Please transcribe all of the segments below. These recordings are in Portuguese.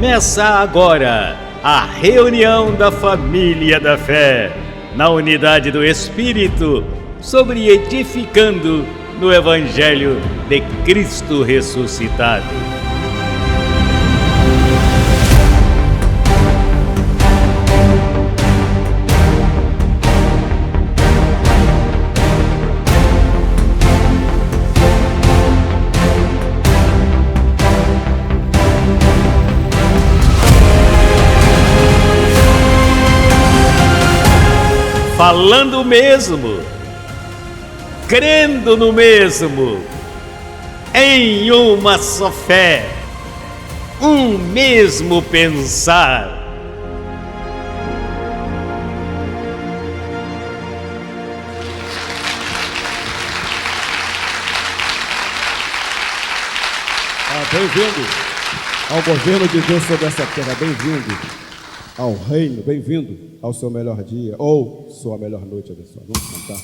Começa agora a reunião da família da fé, na unidade do Espírito, sobre edificando no Evangelho de Cristo ressuscitado. Falando o mesmo, crendo no mesmo, em uma só fé, um mesmo pensar. Bem-vindo ao governo de Deus sobre essa terra, bem-vindo ao reino, bem-vindo ao seu melhor dia ou sua melhor noite, abençoado. Vamos cantar.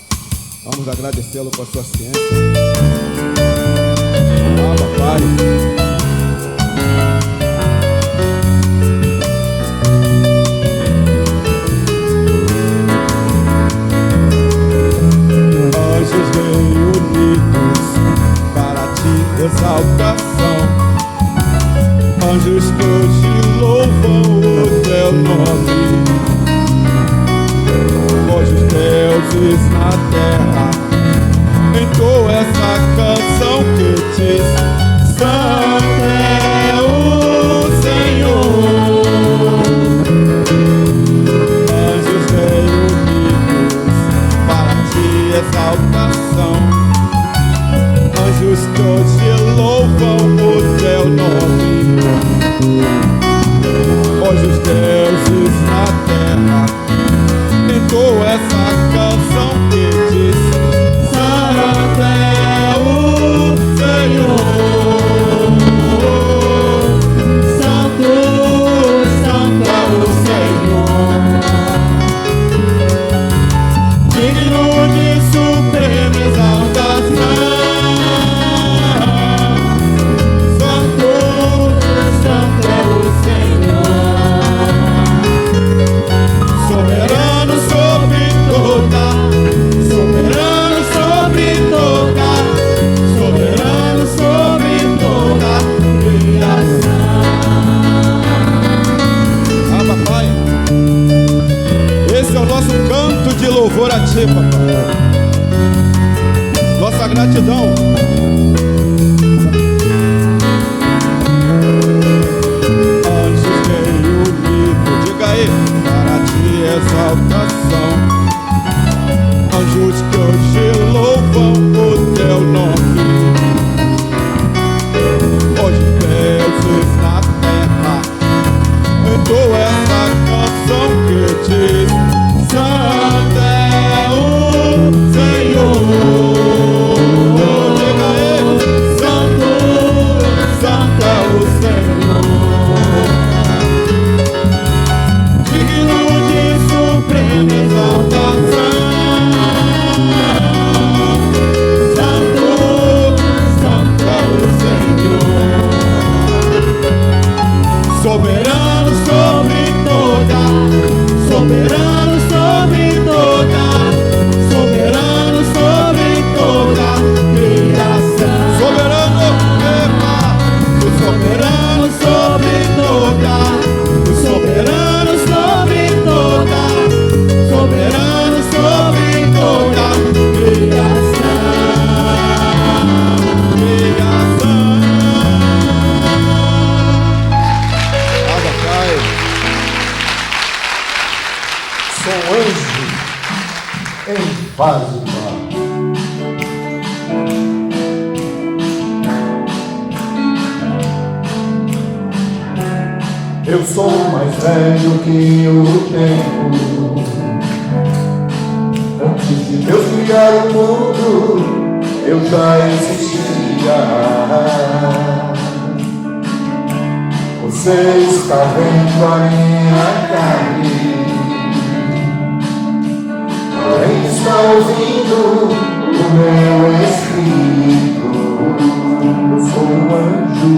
Vamos agradecê-lo com a sua ciência. Pai. Anjos reunidos para ti exaltação, anjos que hoje louvam o teu nome, hoje os deuses na terra entoam essa canção que diz: Santo é o Senhor. Anjos reunidos para ti exaltação, anjos que hoje louvam o teu nome, hoje os deuses na terra entoam essa canção que diz: Santo é o Senhor. Santo, Santo é o Senhor, digno de suprema exaltação. Louvor a ti, papai. Nossa gratidão. Anjos reunidos, diga aí, para ti exaltação, anjos que hoje louvam o teu nome, hoje deuses na terra entoam essa canção que diz: Santo é o Senhor. Diga ele: Santo, Santo é o Senhor, digno de suprema exaltação. Santo, Santo é o Senhor, soberano sobre toda, soberano sobre toda, soberano sobre toda criação. Soberano, epa, soberano sobre toda, soberano sobre toda, soberano sobre toda criação. Criação. Abba, Pai. Sou anjo em fase de mar. Eu sou mais velho que o tempo. Antes de Deus criar o mundo, eu já existia. Você está vendo a minha carne, porém está ouvindo o meu espírito. Eu sou um anjo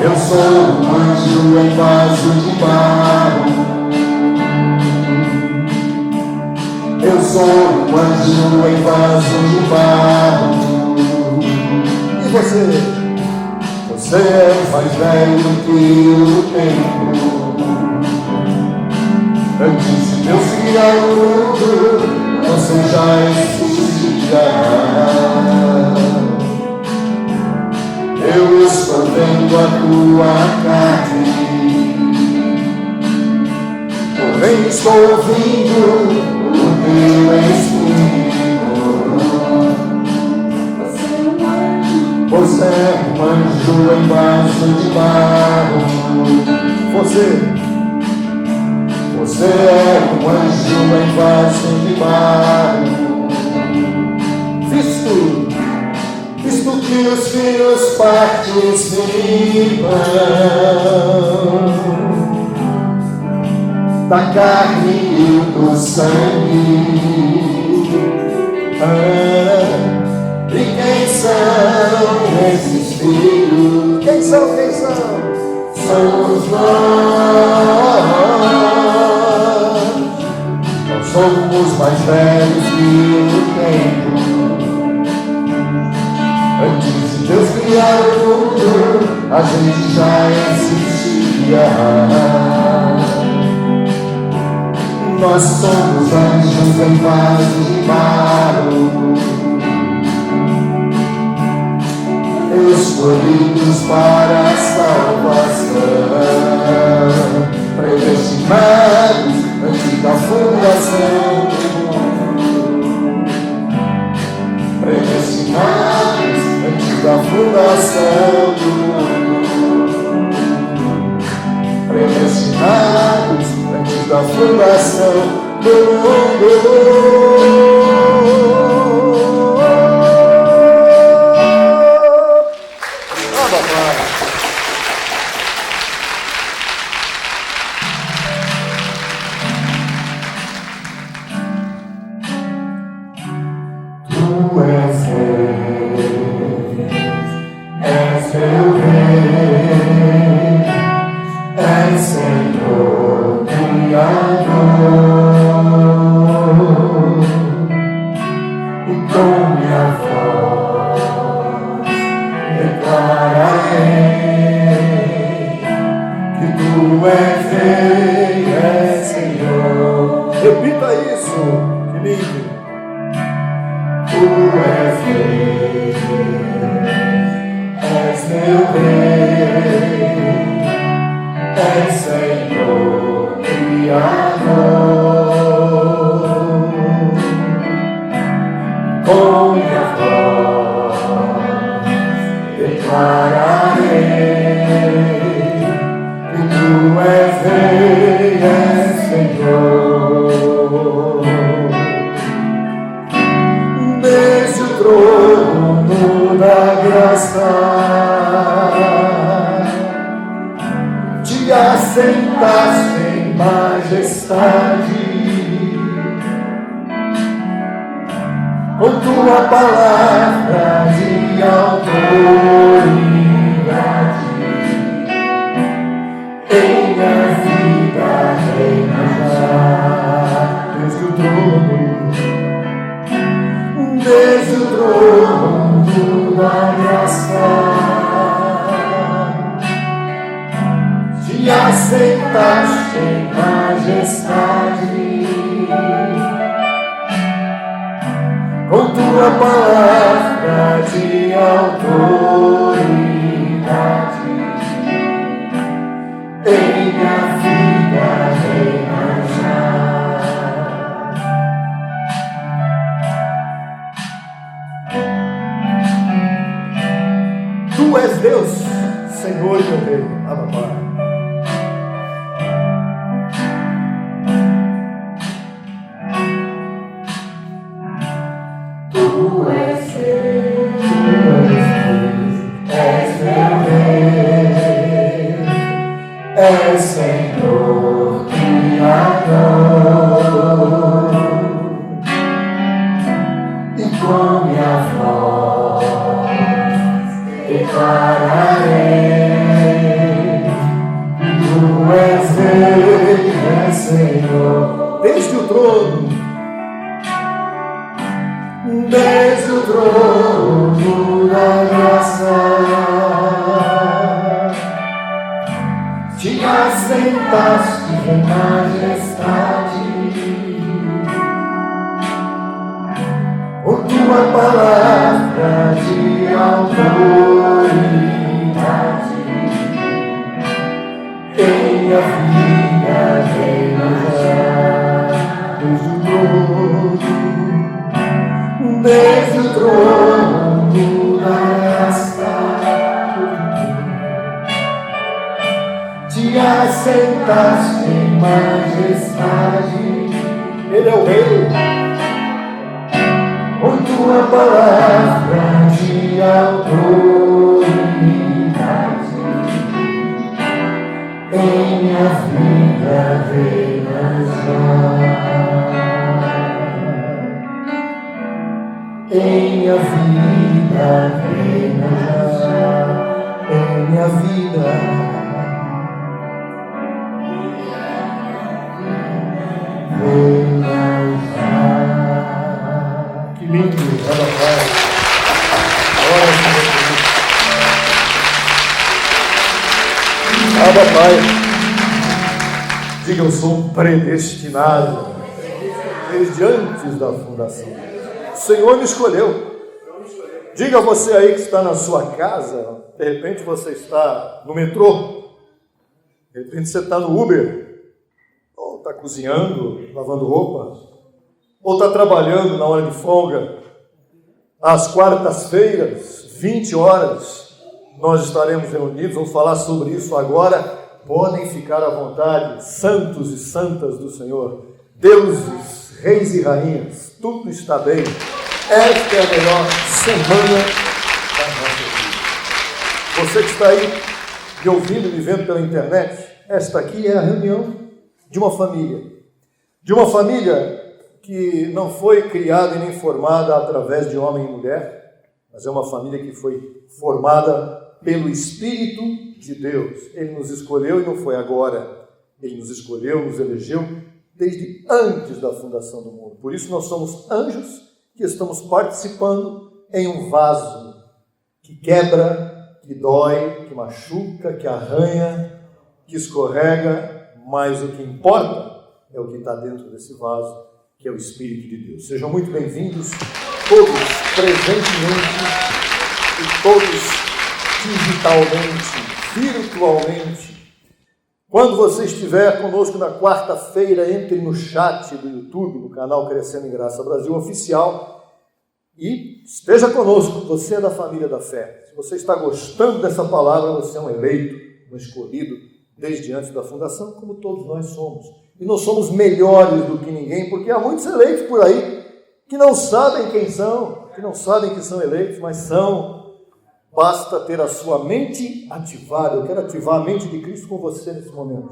Eu sou um anjo em vaso de barro. Eu sou um anjo em vaso de barro. E você? Você é mais velho que o tempo. Antes de Deus criar o mundo, você já existia. Eu estou vendo a tua carne, porém estou ouvindo o teu Espírito. Você é um anjo em vaso de barro. Você é um anjo em vaso de barro. Visto que os filhos participam da carne e do sangue. E quem são esses filhos? Quem são? Somos nós. Nós somos mais velhos que o tempo. Antes de Deus criar o mundo, a gente já existia. Nós somos anjos em vaso de barro, escolhidos para a salvação, predestinados antes da fundação do mundo. Predestinados antes da fundação do mundo. Predestinados antes da fundação do mundo. Repita isso, que lindo. Tu és rei, és meu rei, és Senhor, Criador. Com minha voz declararei que tu és rei, és Senhor. Desde o trono da graça te assentaste em majestade, com tua palavra de autoridade. Em minha vida reina já, desde o trono da graça, te aceitaste em majestade, com tua palavra de autoridade. Em minha vida reina já. Tu és Deus, Senhor e meu Rei. Abba, Pai. Tu és Deus, és meu Rei, és Senhor, Criador. E com minha voz declararei desde o trono, desde o trono da graça, te assentaste em majestade, por tua palavra de autoridade, em a vida reina desde o trono da graça, te assentaste em majestade, ele é o rei, por tua palavra de autoridade, em minha vida reina já. Em minha vida, reina já, em minha vida. Reina já. Que lindo, Abba Pai. Glória a Deus. Abba Pai. Diga, eu sou um predestinado desde antes da fundação. O Senhor me escolheu. Diga você aí que está na sua casa, de repente você está no metrô, de repente você está no Uber, ou está cozinhando, lavando roupa, ou está trabalhando na hora de folga. Às quartas-feiras, 20 horas, nós estaremos reunidos, vamos falar sobre isso agora. Podem ficar à vontade, santos e santas do Senhor, deuses, reis e rainhas, tudo está bem. Esta é a melhor semana da nossa vida. Você que está aí me ouvindo, me vendo pela internet, esta aqui é a reunião de uma família que não foi criada e nem formada através de homem e mulher, mas é uma família que foi formada pelo Espírito de Deus. Ele nos escolheu e não foi agora. Ele nos escolheu, nos elegeu desde antes da fundação do mundo. Por isso nós somos anjos que estamos participando em um vaso que quebra, que dói, que machuca, que arranha, que escorrega, mas o que importa é o que está dentro desse vaso, que é o Espírito de Deus. Sejam muito bem-vindos, todos presentemente e todos digitalmente, virtualmente. Quando você estiver conosco na quarta-feira, entre no chat do YouTube, no canal Crescendo em Graça Brasil Oficial, e esteja conosco. Você é da família da fé. Se você está gostando dessa palavra, você é um eleito, um escolhido, desde antes da fundação, como todos nós somos. E não somos melhores do que ninguém, porque há muitos eleitos por aí que não sabem quem são, que não sabem que são eleitos, mas são. Basta ter a sua mente ativada. Eu quero ativar a mente de Cristo com você nesse momento.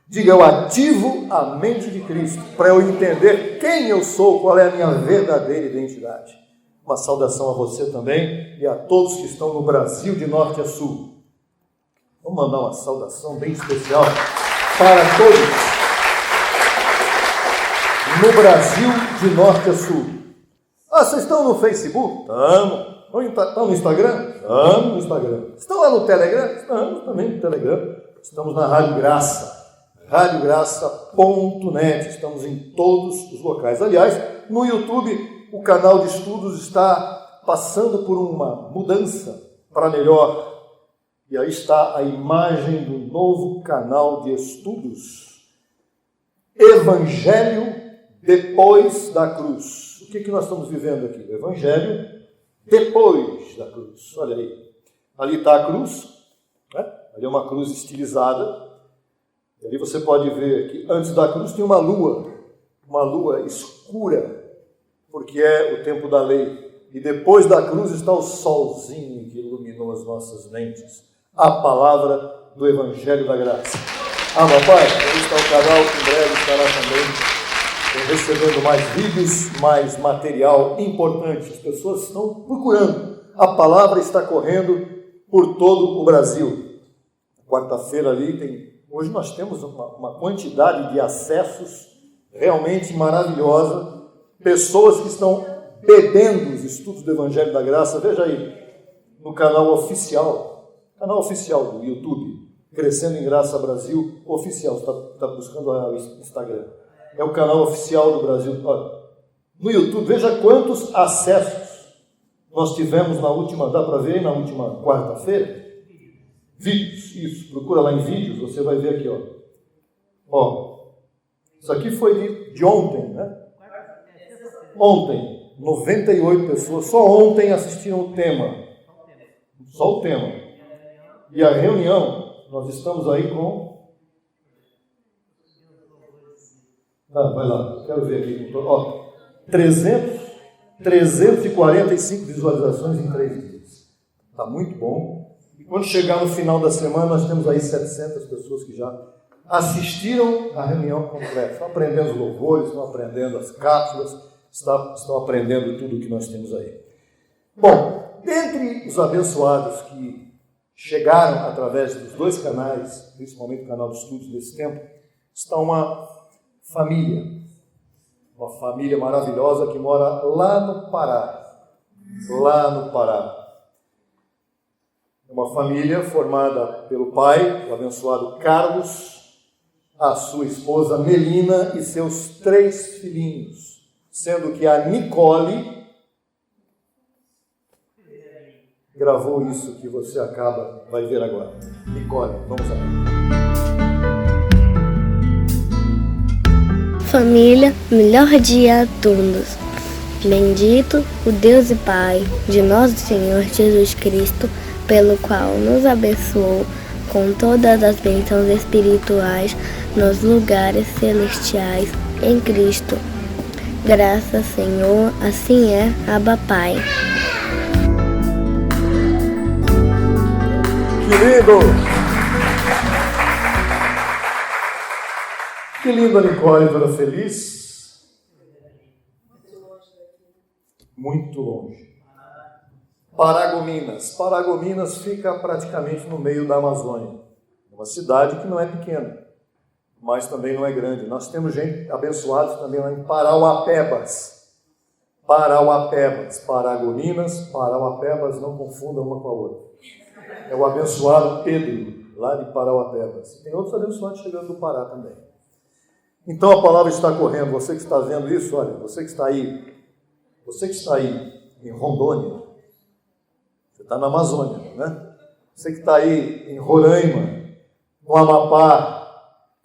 Diga, eu ativo a mente de Cristo para eu entender quem eu sou, qual é a minha verdadeira identidade. Uma saudação a você também e a todos que estão no Brasil de norte a sul. Vamos mandar uma saudação bem especial para todos no Brasil de norte a sul. Ah, vocês estão no Facebook? Estamos. Estão no Instagram? Estamos no Instagram. Estão lá no Telegram? Estamos também no Telegram. Estamos na Rádio Graça, radiograça.net. Estamos em todos os locais. Aliás, no YouTube, o canal de estudos está passando por uma mudança para melhor. E aí está a imagem do novo canal de estudos. Evangelho depois da cruz. O que nós estamos vivendo aqui? O Evangelho depois da cruz. Olha aí. Ali está a cruz, né? Ali é uma cruz estilizada. E ali você pode ver que antes da cruz tem uma lua escura, porque é o tempo da lei. E depois da cruz está o solzinho que iluminou as nossas mentes. A palavra do Evangelho da Graça. Papai, aí está o canal que em breve estará também recebendo mais vídeos, mais material importante. As pessoas estão procurando. A palavra está correndo por todo o Brasil. Quarta-feira ali hoje nós temos uma quantidade de acessos realmente maravilhosa, pessoas que estão bebendo os estudos do Evangelho da Graça. Veja aí, no canal oficial do YouTube, Crescendo em Graça Brasil, oficial, está buscando o Instagram, é o canal oficial do Brasil. Olha, no YouTube, veja quantos acessos nós tivemos na última, dá para ver, na última quarta-feira? Vídeos, isso, procura lá em vídeos, você vai ver aqui, ó, isso aqui foi de ontem, né? Ontem, 98 pessoas, só ontem assistiram o tema, só o tema, e a reunião, nós estamos aí com, vai lá, quero ver aqui, ó, 345 visualizações em 3 dias, está muito bom. Quando chegar no final da semana, nós temos aí 700 pessoas que já assistiram à reunião completa. Estão aprendendo os louvores, estão aprendendo as cápsulas, estão aprendendo tudo o que nós temos aí. Bom, dentre os abençoados que chegaram através dos 2 canais, principalmente o canal de estudos desse tempo, está uma família maravilhosa que mora lá no Pará. É uma família formada pelo pai, o abençoado Carlos, a sua esposa Melina e seus 3 filhinhos, sendo que a Nicole gravou isso que você vai ver agora. Nicole, vamos lá. Família, melhor dia a todos. Bendito o Deus e Pai de nosso Senhor Jesus Cristo, pelo qual nos abençoou com todas as bênçãos espirituais nos lugares celestiais em Cristo. Graças, Senhor, assim é, Abba Pai. Que lindo! Que lindo a Nicole, toda feliz. Muito longe. Paragominas fica praticamente no meio da Amazônia. É uma cidade que não é pequena, mas também não é grande. Nós temos gente abençoada também lá em Parauapebas. Paragominas, Parauapebas, não confundam uma com a outra. É o abençoado Pedro, lá de Parauapebas. Tem outros abençoados chegando do Pará também. Então a palavra está correndo. Você que está vendo isso, olha, você que está aí em Rondônia, você está na Amazônia, né? Você que está aí em Roraima, no Amapá,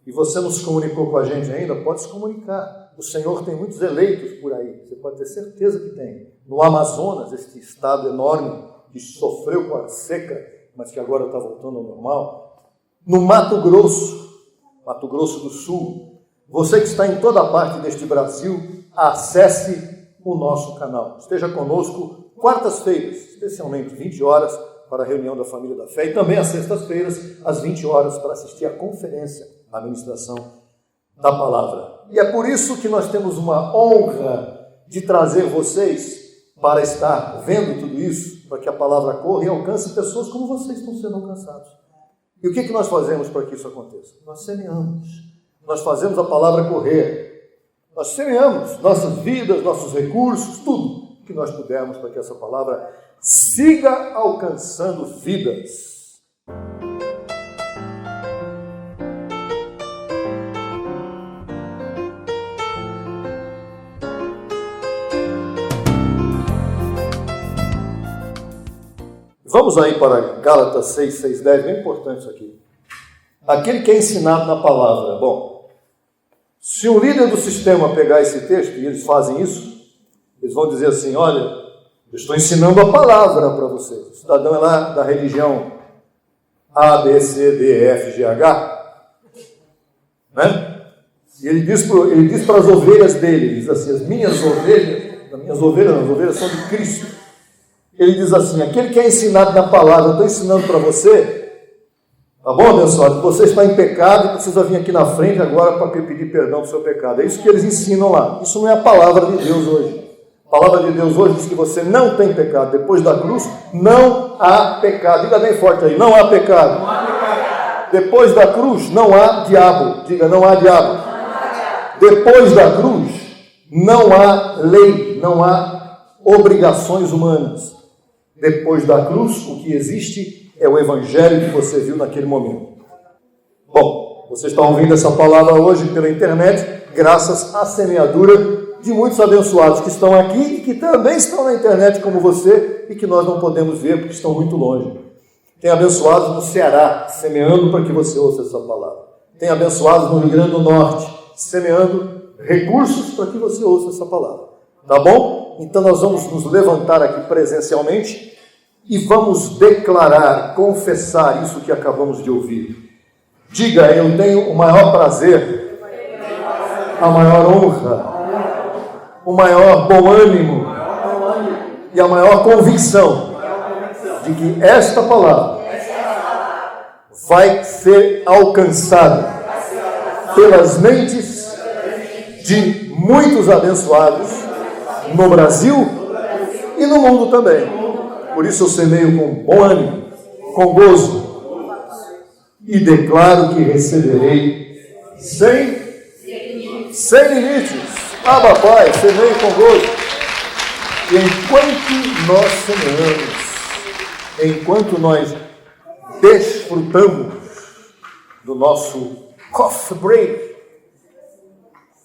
e você não se comunicou com a gente ainda, pode se comunicar. O Senhor tem muitos eleitos por aí, você pode ter certeza que tem. No Amazonas, este estado enorme que sofreu com a seca, mas que agora está voltando ao normal. No Mato Grosso do Sul, você que está em toda parte deste Brasil, acesse o nosso canal. Esteja conosco quartas-feiras, especialmente 20 horas para a reunião da Família da Fé e também às sextas-feiras, às 20 horas, para assistir à conferência, à ministração da palavra. E é por isso que nós temos uma honra de trazer vocês para estar vendo tudo isso, para que a palavra corra e alcance pessoas como vocês estão sendo alcançados. E o que nós fazemos para que isso aconteça? Nós semeamos. Nós fazemos a palavra correr. Nós semeamos nossas vidas, nossos recursos, tudo que nós pudermos para que essa palavra siga alcançando vidas. Vamos aí para Gálatas 6, 6, 10, bem importante isso aqui. Aquele que é ensinado na palavra. Bom, se o líder do sistema pegar esse texto, e eles fazem isso, eles vão dizer assim, olha, eu estou ensinando a palavra para vocês. O cidadão é lá da religião A, B, C, D, E, F, G, H, né? E ele diz para as ovelhas dele, ele diz assim, as minhas ovelhas são de Cristo. Ele diz assim, aquele que é ensinado na palavra, eu estou ensinando para você, tá bom, abençoado? Você está em pecado e precisa vir aqui na frente agora para pedir perdão do seu pecado. É isso que eles ensinam lá. Isso não é a palavra de Deus hoje. A palavra de Deus hoje diz que você não tem pecado. Depois da cruz, não há pecado. Diga bem forte aí, não há pecado. Não há pecado. Depois da cruz, não há diabo. Diga, não há diabo. Depois da cruz, não há lei, não há obrigações humanas. Depois da cruz, o que existe é o evangelho que você viu naquele momento. Bom, vocês estão ouvindo essa palavra hoje pela internet, graças à semeadura de muitos abençoados que estão aqui e que também estão na internet como você e que nós não podemos ver porque estão muito longe. Tem abençoados no Ceará, semeando para que você ouça essa palavra. Tem abençoados no Rio Grande do Norte, semeando recursos para que você ouça essa palavra. Tá bom? Então nós vamos nos levantar aqui presencialmente e vamos declarar, confessar isso que acabamos de ouvir. Diga, eu tenho o maior prazer, a maior honra, o maior bom ânimo e a maior convicção de que esta palavra vai ser alcançada pelas mentes de muitos abençoados no Brasil e no mundo também. Por isso eu semeio com bom ânimo, com gozo, e declaro que receberei sem limites. Ah, papai, semeio com gozo. E enquanto nós semeamos, enquanto nós desfrutamos do nosso coffee break,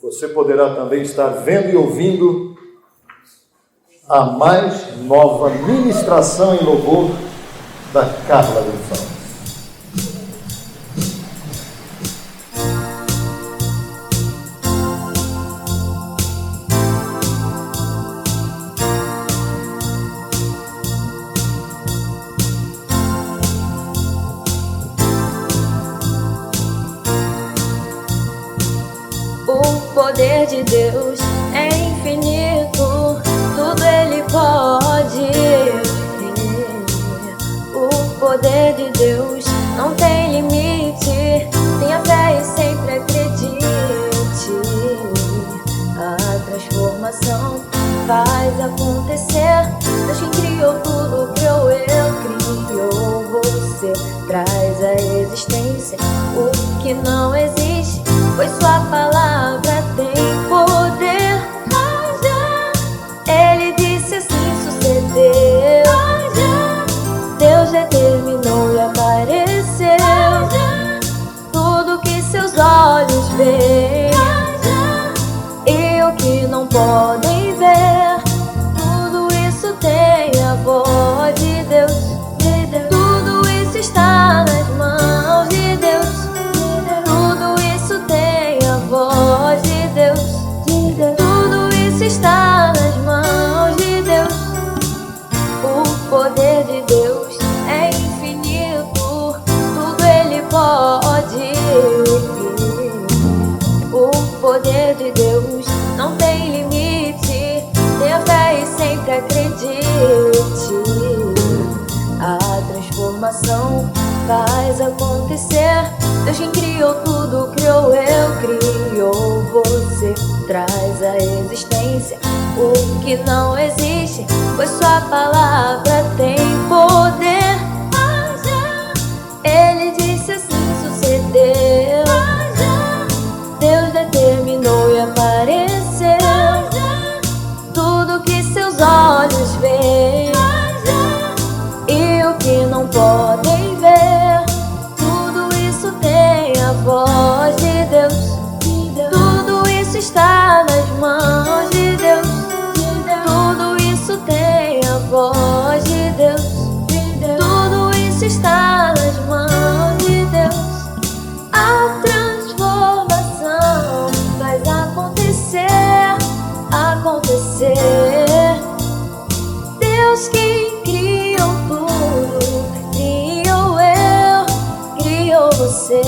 você poderá também estar vendo e ouvindo a mais nova ministração em louvor da Carla Gonçalves. O poder de Deus é infinito, tudo Ele pode. O poder de Deus não tem limite, tenha fé e sempre acredite. A transformação faz acontecer, Deus quem criou tudo, criou eu, criou você. Traz à existência o que não existe, pois sua palavra tem poder. Ele disse assim sucedeu. Deus determinou e apareceu. Tudo que seus olhos veem e o que não podem ver, tudo isso tem a voz de Deus. Tudo isso está nas mãos de Deus. Tudo isso tem a voz de Deus. Tudo isso está nas mãos de Deus. O poder de Deus é infinito, tudo Ele pode. O poder de Deus não tem limite, tenha fé e sempre acredite. A transformação faz acontecer, Deus quem criou tudo, criou eu, criou você. Traz à existência o que não existe, pois sua palavra tem poder. Ele disse assim sucedeu. Deus determinou e apareceu. Tudo que seus olhos veem e o que não podem ver, tudo isso tem a voz de Deus. Tudo isso está nas mãos de Deus. Tudo isso tem a voz de Deus. Tudo isso está nas mãos de Deus. A transformação faz acontecer, acontecer. Deus que criou tudo, criou eu, criou você.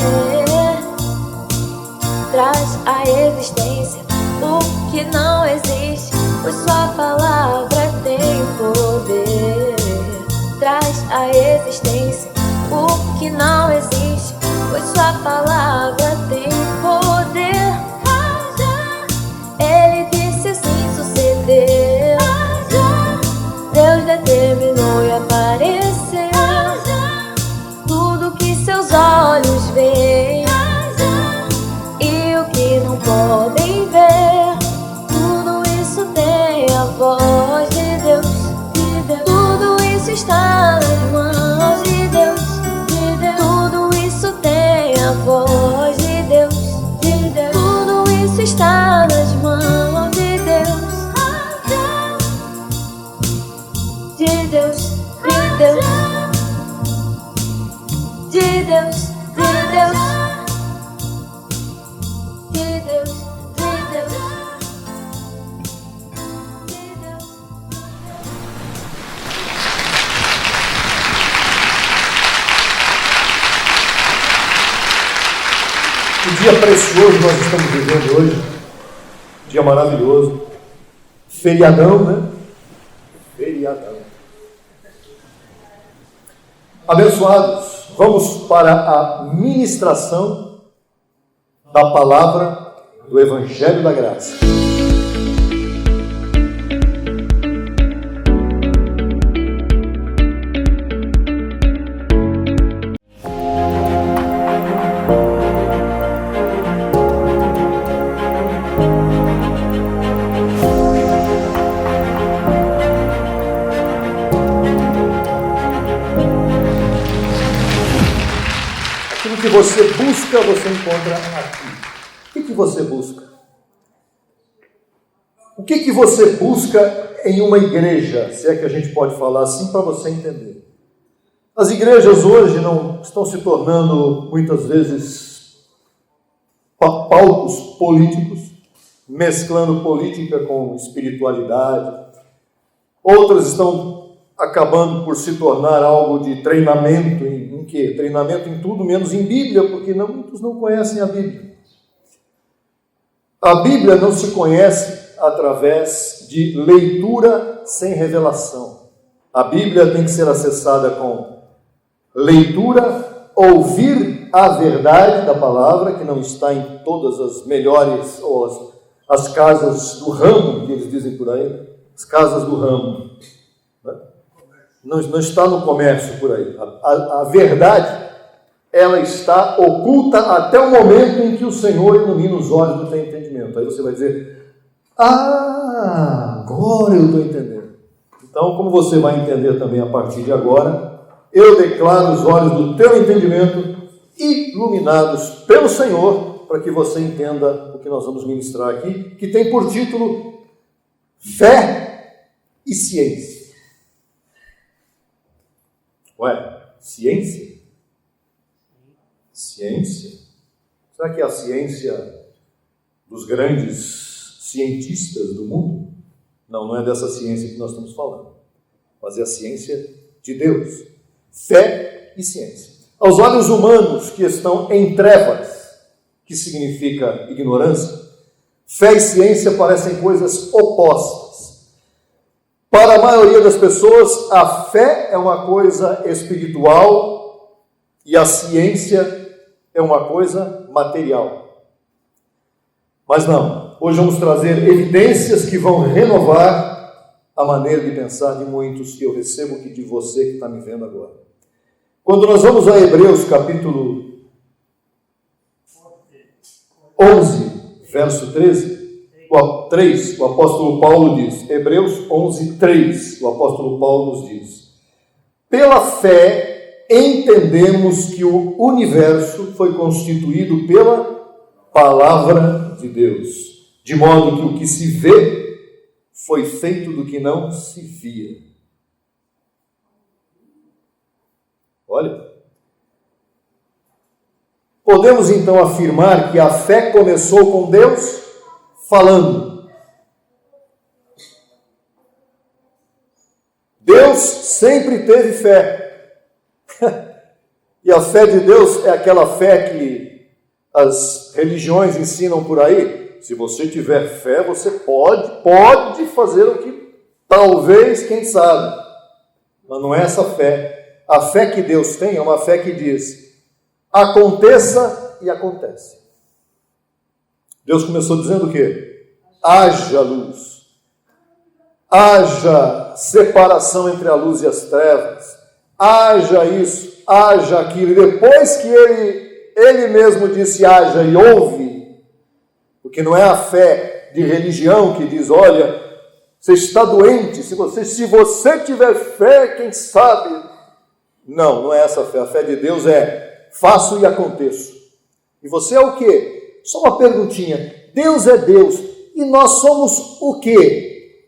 Traz à existência o que não existe, pois sua palavra tem poder. Traz à existência o que não existe, pois sua palavra tem poder. Ele disse assim sucedeu. Deus determinou e apareceu. Tudo que seus olhos veem e o que não podem está nas mãos de Deus. De Deus, de Deus, de Deus, de Deus, de Deus, de Deus, de Deus. Que dia precioso nós estamos vivendo hoje, dia maravilhoso, feriadão, né? Feriadão. Abençoados, vamos para a ministração da palavra do Evangelho da Graça. Aquilo que você busca, você encontra aqui. O que você busca? O que você busca em uma igreja, se é que a gente pode falar assim, para você entender? As igrejas hoje não estão se tornando, muitas vezes, palcos políticos, mesclando política com espiritualidade. Outras estão acabando por se tornar algo de treinamento em quê? Treinamento em tudo, menos em Bíblia, porque muitos não conhecem a Bíblia. A Bíblia não se conhece através de leitura sem revelação. A Bíblia tem que ser acessada com leitura, ouvir a verdade da palavra, que não está em todas as melhores, ou as casas do ramo, que eles dizem por aí, as casas do ramo. Não está no comércio por aí. A verdade, ela está oculta até o momento em que o Senhor ilumina os olhos do teu entendimento. Aí você vai dizer, agora eu estou entendendo. Então, como você vai entender também a partir de agora, eu declaro os olhos do teu entendimento iluminados pelo Senhor, para que você entenda o que nós vamos ministrar aqui, que tem por título Fé e Ciência. Ué, ciência? Ciência? Será que é a ciência dos grandes cientistas do mundo? Não é dessa ciência que nós estamos falando, mas é a ciência de Deus. Fé e ciência. Aos olhos humanos que estão em trevas, que significa ignorância, fé e ciência parecem coisas opostas. Para a maioria das pessoas, a fé é uma coisa espiritual e a ciência é uma coisa material. Mas não, hoje vamos trazer evidências que vão renovar a maneira de pensar de muitos, que eu recebo aqui de você que está me vendo agora. Quando nós vamos a Hebreus capítulo 11, verso 3, o apóstolo Paulo diz, Hebreus 11, 3, o apóstolo Paulo nos diz, pela fé entendemos que o universo foi constituído pela palavra de Deus, de modo que o que se vê foi feito do que não se via. Olha, podemos então afirmar que a fé começou com Deus falando. Deus sempre teve fé. E a fé de Deus é aquela fé que as religiões ensinam por aí. Se você tiver fé, você pode fazer o que talvez, quem sabe. Mas não é essa fé. A fé que Deus tem é uma fé que diz, aconteça e acontece. Deus começou dizendo o quê? Haja luz. Haja separação entre a luz e as trevas. Haja isso, haja aquilo. E depois que ele mesmo disse haja e houve, porque não é a fé de religião que diz, olha, você está doente, se você tiver fé, quem sabe? Não é essa fé. A fé de Deus é faço e aconteço. E você é o quê? Só uma perguntinha. Deus é Deus. E nós somos o quê?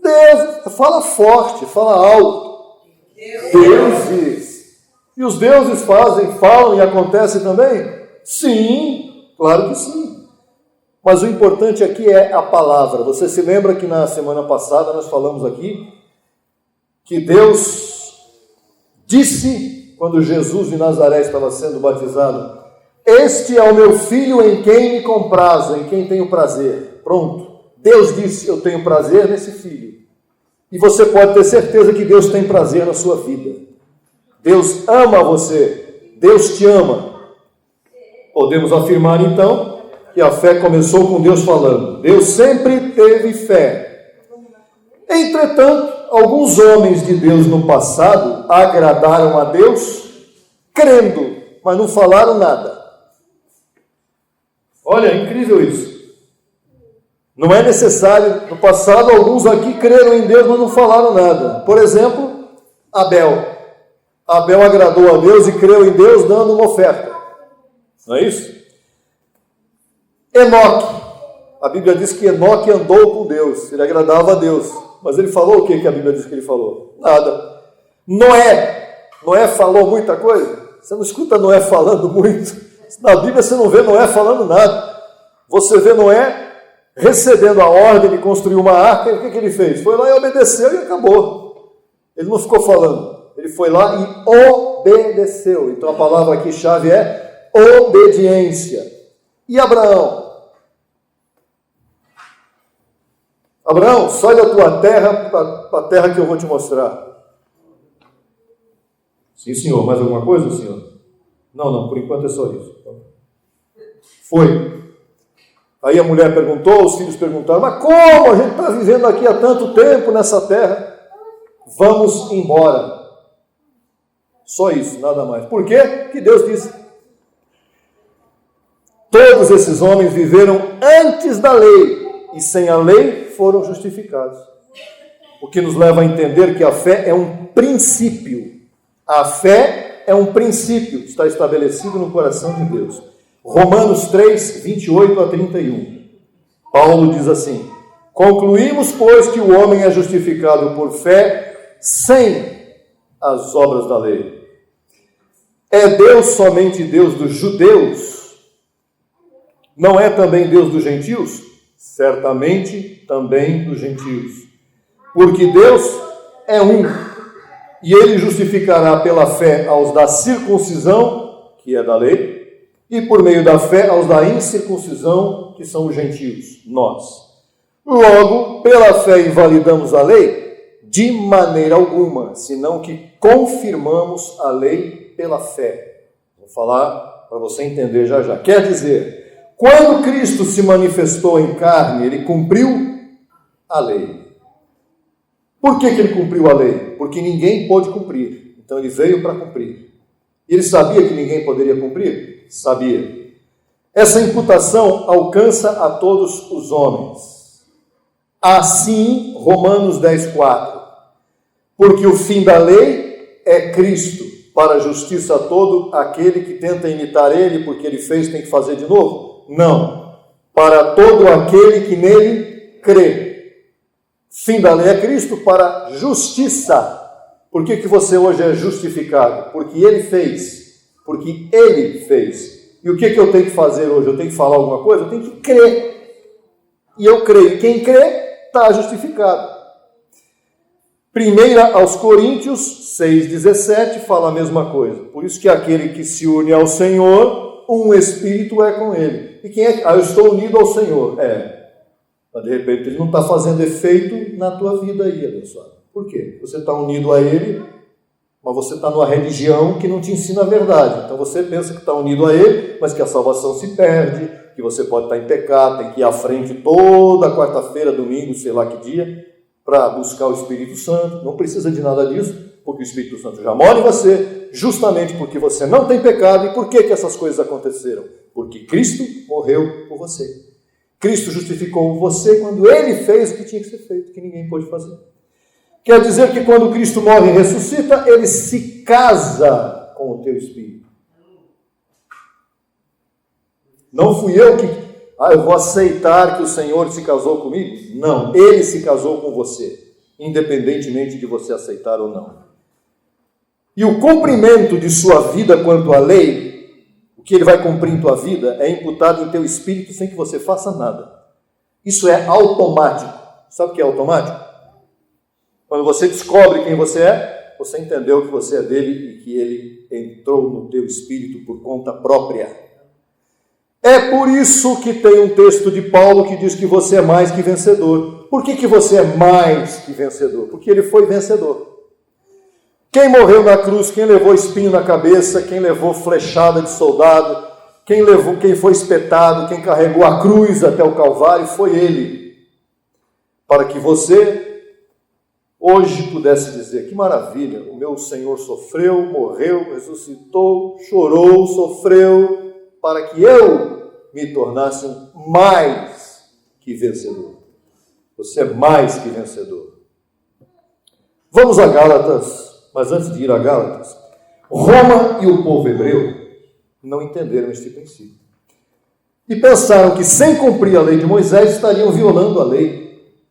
Deus. Fala forte, fala alto. Deuses. E os deuses fazem, falam e acontece também? Sim, claro que sim. Mas o importante aqui é a palavra. Você se lembra que na semana passada nós falamos aqui que Deus disse, quando Jesus de Nazaré estava sendo batizado: este é o meu filho em quem me comprazo, em quem tenho prazer. Pronto. Deus disse: eu tenho prazer nesse filho. E você pode ter certeza que Deus tem prazer na sua vida. Deus ama você. Deus te ama. Podemos afirmar então que a fé começou com Deus falando. Deus sempre teve fé. Entretanto, alguns homens de Deus no passado agradaram a Deus crendo, mas não falaram nada. Olha, é incrível isso. Não é necessário. No passado, alguns aqui creram em Deus, mas não falaram nada. Por exemplo, Abel. Abel agradou a Deus e creu em Deus dando uma oferta. Não é isso? Enoque. A Bíblia diz que Enoque andou com Deus. Ele agradava a Deus. Mas ele falou o que a Bíblia diz que ele falou? Nada. Noé. Noé falou muita coisa? Você não escuta Noé falando muito. Na Bíblia você não vê Noé falando nada. Você vê Noé recebendo a ordem de construir uma arca, e o que ele fez? Foi lá e obedeceu e acabou. Ele não ficou falando. Ele foi lá e obedeceu. Então a palavra aqui chave é obediência. E Abraão? Abraão, sai da tua terra para a terra que eu vou te mostrar. Sim, senhor. Mais alguma coisa, senhor? Não, por enquanto é só isso. Foi. Aí a mulher perguntou, os filhos perguntaram: mas como? A gente está vivendo aqui há tanto tempo nessa terra. Vamos embora. Só isso, nada mais. Por quê? Que Deus disse. Todos esses homens viveram antes da lei, e sem a lei foram justificados. O que nos leva a entender que a fé é um princípio. A fé é um princípio, está estabelecido no coração de Deus. Romanos 3, 28 a 31. Paulo diz assim: concluímos, pois, que o homem é justificado por fé sem as obras da lei. É Deus somente Deus dos judeus? Não é também Deus dos gentios? Certamente também dos gentios. Porque Deus é um, e ele justificará pela fé aos da circuncisão, que é da lei, e por meio da fé aos da incircuncisão, que são os gentios, nós. Logo, pela fé invalidamos a lei? De maneira alguma, senão que confirmamos a lei pela fé. Vou falar para você entender já já. Quer dizer, quando Cristo se manifestou em carne, ele cumpriu a lei. Por que ele cumpriu a lei? Porque ninguém pôde cumprir. Então ele veio para cumprir. E ele sabia que ninguém poderia cumprir? Sabia. Essa imputação alcança a todos os homens. Assim, Romanos 10:4. Porque o fim da lei é Cristo, para a justiça a todo aquele que tenta imitar ele, porque ele fez, tem que fazer de novo? Não. Para todo aquele que nele crê. Fim da lei é Cristo para justiça. Por que você hoje é justificado? Porque ele fez. Porque ele fez. E o que eu tenho que fazer hoje? Eu tenho que falar alguma coisa? Eu tenho que crer. E eu creio. Quem crê está justificado. 1 aos Coríntios 6,17 fala a mesma coisa. Por isso que aquele que se une ao Senhor, um espírito é com ele. E quem é? Eu estou unido ao Senhor. Mas de repente ele não está fazendo efeito na tua vida aí, abençoado. Por quê? Você está unido a ele, mas você está numa religião que não te ensina a verdade. Então você pensa que está unido a ele, mas que a salvação se perde, que você pode estar em pecado, tem que ir à frente toda quarta-feira, domingo, sei lá que dia, para buscar o Espírito Santo. Não precisa de nada disso, porque o Espírito Santo já mora em você, justamente porque você não tem pecado. E por que essas coisas aconteceram? Porque Cristo morreu por você. Cristo justificou você quando ele fez o que tinha que ser feito, que ninguém pôde fazer. Quer dizer que quando Cristo morre e ressuscita, ele se casa com o teu espírito. Não fui eu que eu vou aceitar que o Senhor se casou comigo. Não, Ele se casou com você, independentemente de você aceitar ou não. E o cumprimento de sua vida quanto à lei, o que Ele vai cumprir em tua vida, é imputado em teu espírito sem que você faça nada. Isso é automático. Sabe o que é automático? Quando você descobre quem você é, você entendeu que você é dele e que ele entrou no teu espírito por conta própria. É por isso que tem um texto de Paulo que diz que você é mais que vencedor. Por que você é mais que vencedor? Porque ele foi vencedor. Quem morreu na cruz, quem levou espinho na cabeça, quem levou flechada de soldado, quem foi espetado, quem carregou a cruz até o Calvário, foi ele. Para que você hoje pudesse dizer, que maravilha, o meu Senhor sofreu, morreu, ressuscitou, chorou, sofreu, para que eu me tornasse um mais que vencedor. Você é mais que vencedor. Vamos a Gálatas, mas antes de ir a Gálatas, Roma e o povo hebreu não entenderam este princípio. E pensaram que sem cumprir a lei de Moisés estariam violando a lei.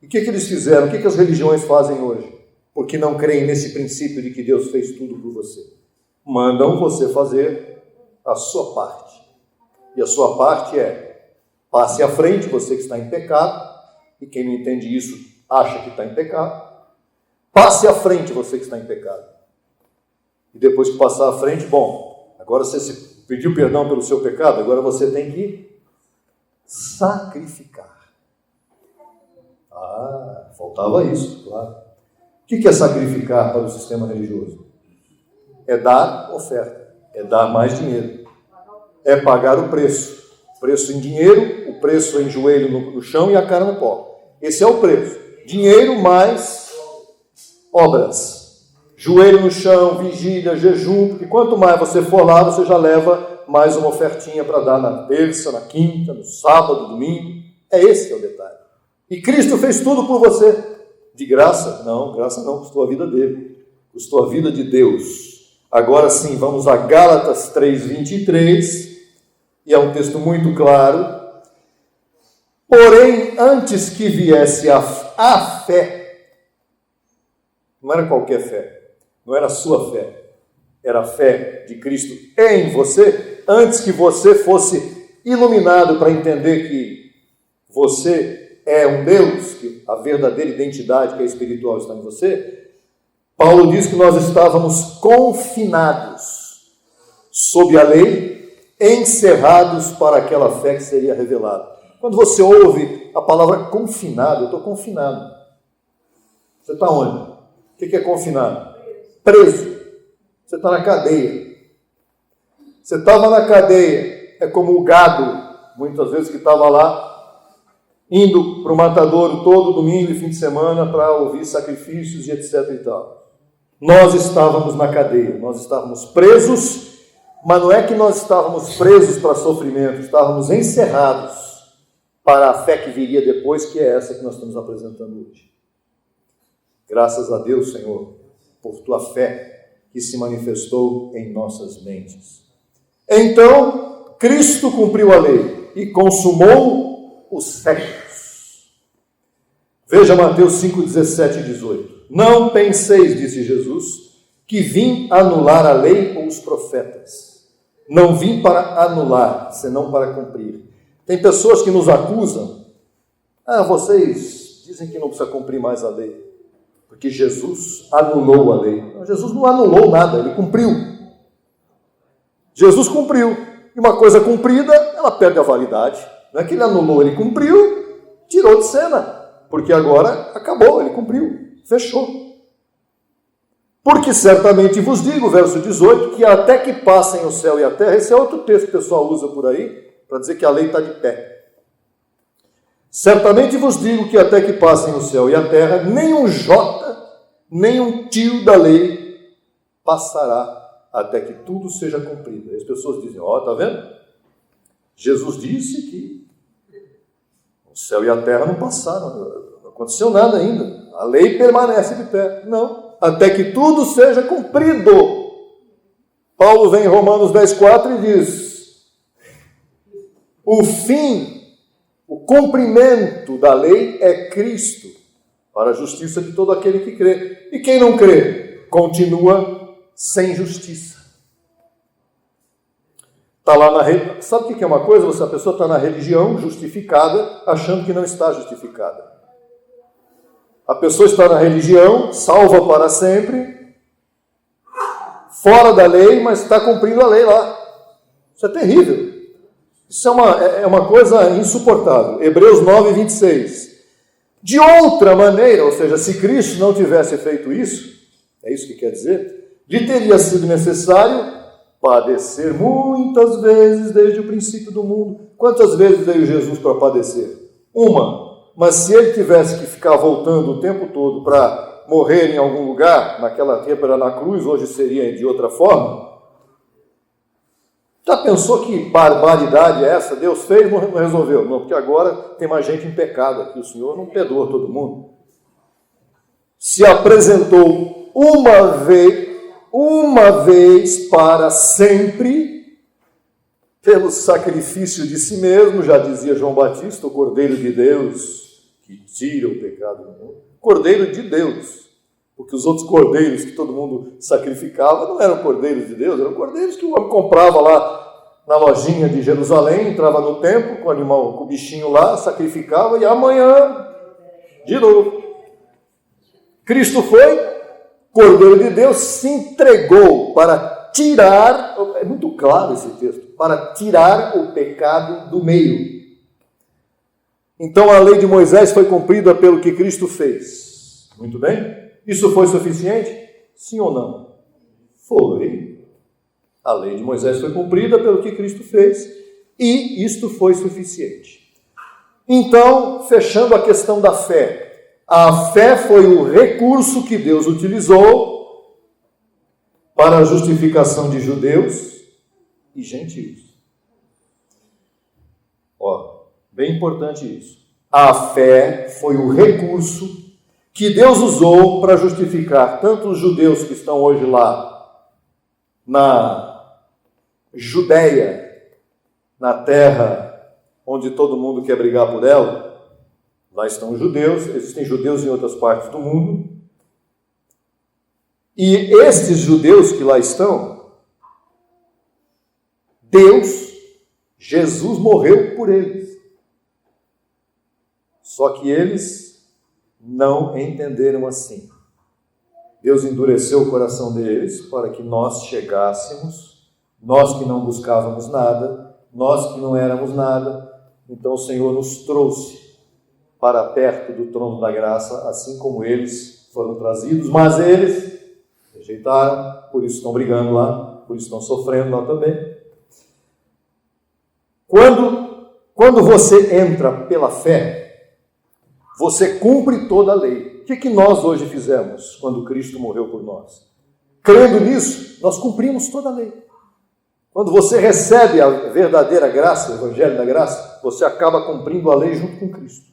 E o que eles fizeram? O que as religiões fazem hoje? Porque não creem nesse princípio de que Deus fez tudo por você. Mandam você fazer a sua parte. E a sua parte é, passe à frente, você que está em pecado, e quem não entende isso acha que está em pecado. Passe à frente, você que está em pecado. E depois que passar à frente, bom, agora você se pediu perdão pelo seu pecado, agora você tem que sacrificar. Faltava isso, claro. O que é sacrificar para o sistema religioso? É dar oferta, é dar mais dinheiro, é pagar o preço. Preço em dinheiro, o preço em joelho no chão e a cara no pó. Esse é o preço. Dinheiro mais obras. Joelho no chão, vigília, jejum, porque quanto mais você for lá, você já leva mais uma ofertinha para dar na terça, na quinta, no sábado, domingo. Esse é o detalhe. E Cristo fez tudo por você. De graça? Não, graça não, custou a vida dele. Custou a vida de Deus. Agora sim, vamos a Gálatas 3:23, e é um texto muito claro. Porém, antes que viesse a fé, não era qualquer fé, não era a sua fé, era a fé de Cristo em você, antes que você fosse iluminado para entender que você é um Deus, que a verdadeira identidade que é espiritual está em você, Paulo diz que nós estávamos confinados sob a lei, encerrados para aquela fé que seria revelada. Quando você ouve a palavra confinado, eu estou confinado. Você está onde? O que é confinado? Preso. Você está na cadeia. Você estava na cadeia, é como o gado, muitas vezes, que estava lá, indo para o matadouro todo domingo e fim de semana para ouvir sacrifícios e etc. e tal. Nós estávamos na cadeia, nós estávamos presos, mas não é que nós estávamos presos para sofrimento, estávamos encerrados para a fé que viria depois, que é essa que nós estamos apresentando hoje. Graças a Deus, Senhor, por tua fé que se manifestou em nossas mentes. Então, Cristo cumpriu a lei e consumou os séculos. Veja Mateus 5, 17 e 18. Não penseis, disse Jesus, que vim anular a lei ou os profetas. Não vim para anular, senão para cumprir. Tem pessoas que nos acusam. Vocês dizem que não precisa cumprir mais a lei, porque Jesus anulou a lei. Não, Jesus não anulou nada, ele cumpriu. Jesus cumpriu. E uma coisa cumprida, ela perde a validade. Não é que ele anulou, ele cumpriu, tirou de cena, porque agora acabou, ele cumpriu, fechou. Porque certamente vos digo, verso 18, que até que passem o céu e a terra, esse é outro texto que o pessoal usa por aí, para dizer que a lei está de pé. Certamente vos digo que até que passem o céu e a terra, nem um jota, nem um tio da lei passará até que tudo seja cumprido. E as pessoas dizem, está vendo? Jesus disse que o céu e a terra não passaram, não aconteceu nada ainda. A lei permanece de pé. Não, até que tudo seja cumprido. Paulo vem em Romanos 10:4 e diz, o fim cumprimento da lei é Cristo, para a justiça de todo aquele que crê. E quem não crê, continua sem justiça. Tá lá na Sabe o que é uma coisa? A pessoa está na religião justificada, achando que não está justificada. A pessoa está na religião, salva para sempre, fora da lei, mas está cumprindo a lei lá. Isso é terrível. Isso é uma coisa insuportável. Hebreus 9, 26. De outra maneira, ou seja, se Cristo não tivesse feito isso, é isso que quer dizer, lhe teria sido necessário padecer muitas vezes desde o princípio do mundo. Quantas vezes veio Jesus para padecer? Uma. Mas se ele tivesse que ficar voltando o tempo todo para morrer em algum lugar, naquela tempo era na cruz, hoje seria de outra forma, já pensou que barbaridade é essa? Deus fez, não resolveu. Não, porque agora tem mais gente em pecado aqui. O Senhor não perdoa todo mundo. Se apresentou uma vez para sempre, pelo sacrifício de si mesmo, já dizia João Batista, o Cordeiro de Deus, que tira o pecado do mundo. Cordeiro de Deus. Porque os outros cordeiros que todo mundo sacrificava não eram cordeiros de Deus, eram cordeiros que o homem comprava lá na lojinha de Jerusalém, entrava no templo com o animal, com o bichinho lá, sacrificava e amanhã, de novo. Cristo foi, Cordeiro de Deus, se entregou para tirar, é muito claro esse texto, para tirar o pecado do meio. Então a lei de Moisés foi cumprida pelo que Cristo fez. Muito bem? Isso foi suficiente? Sim ou não? Foi. A lei de Moisés foi cumprida pelo que Cristo fez e isto foi suficiente. Então, fechando a questão da fé, a fé foi o recurso que Deus utilizou para a justificação de judeus e gentios. Ó, bem importante isso. A fé foi o recurso que Deus usou para justificar tanto os judeus que estão hoje lá na Judéia, na terra onde todo mundo quer brigar por ela. Lá estão os judeus, existem judeus em outras partes do mundo. E estes judeus que lá estão, Jesus morreu por eles. Só que eles não entenderam assim. Deus endureceu o coração deles para que nós chegássemos, nós que não buscávamos nada, nós que não éramos nada. Então o Senhor nos trouxe para perto do trono da graça, assim como eles foram trazidos, mas eles rejeitaram, por isso estão brigando lá, por isso estão sofrendo lá também. Quando você entra pela fé, você cumpre toda a lei. O que nós hoje fizemos quando Cristo morreu por nós? Crendo nisso, nós cumprimos toda a lei. Quando você recebe a verdadeira graça, o Evangelho da Graça, você acaba cumprindo a lei junto com Cristo.